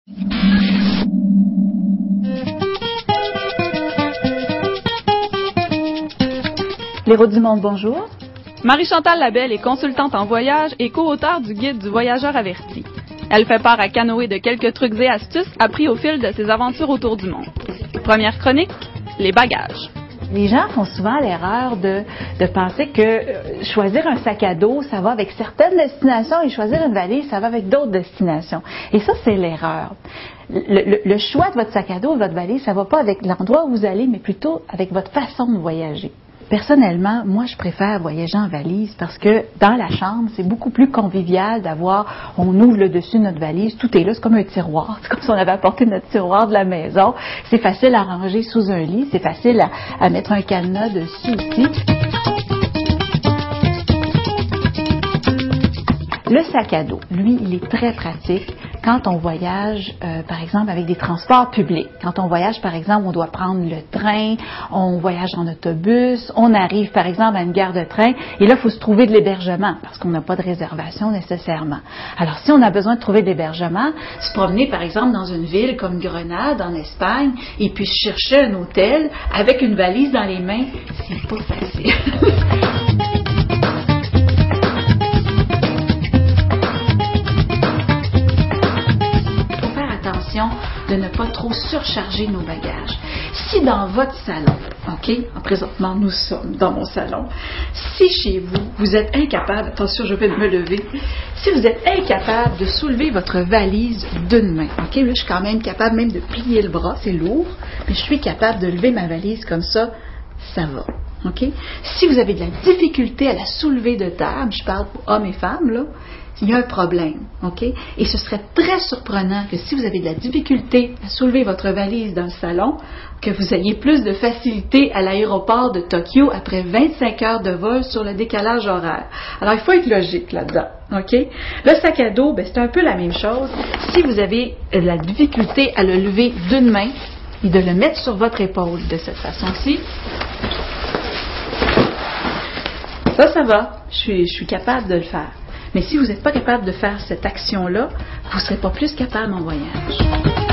Les Routes du Monde, bonjour. Marie-Chantal Labelle est consultante en voyage et co-auteure du guide du voyageur averti. Elle fait part à Canoë de quelques trucs et astuces appris au fil de ses aventures autour du monde. Première chronique, les bagages. Les gens font souvent l'erreur de penser que choisir un sac à dos, ça va avec certaines destinations et choisir une valise, ça va avec d'autres destinations. Et ça, c'est l'erreur. Le choix de votre sac à dos, de votre valise, ça ne va pas avec l'endroit où vous allez, mais plutôt avec votre façon de voyager. Personnellement, moi, je préfère voyager en valise parce que dans la chambre, c'est beaucoup plus convivial d'avoir, on ouvre le dessus de notre valise, tout est là, c'est comme un tiroir, c'est comme si on avait apporté notre tiroir de la maison. C'est facile à ranger sous un lit, c'est facile à mettre un cadenas dessus aussi. Le sac à dos, lui, il est très pratique quand on voyage, par exemple, avec des transports publics. Quand on voyage, par exemple, on doit prendre le train, on voyage en autobus, on arrive, par exemple, à une gare de train, et là, il faut se trouver de l'hébergement, parce qu'on n'a pas de réservation nécessairement. Alors, si on a besoin de trouver de l'hébergement, se promener, par exemple, dans une ville comme Grenade, en Espagne, et puis chercher un hôtel avec une valise dans les mains, c'est pas facile. De ne pas trop surcharger nos bagages. Si dans votre salon, OK, présentement nous sommes dans mon salon, si chez vous, vous êtes incapable, attention je vais me lever, si vous êtes incapable de soulever votre valise d'une main, OK, là je suis quand même capable même de plier le bras, c'est lourd, mais je suis capable de lever ma valise comme ça va. OK? Si vous avez de la difficulté à la soulever de terre, je parle pour hommes et femmes, là, il y a un problème, OK? Et ce serait très surprenant que si vous avez de la difficulté à soulever votre valise dans le salon, que vous ayez plus de facilité à l'aéroport de Tokyo après 25 heures de vol sur le décalage horaire. Alors, il faut être logique là-dedans, OK? Le sac à dos, c'est un peu la même chose. Si vous avez de la difficulté à le lever d'une main et de le mettre sur votre épaule de cette façon-ci, ça va. Je suis capable de le faire. Mais si vous n'êtes pas capable de faire cette action-là, vous ne serez pas plus capable en voyage.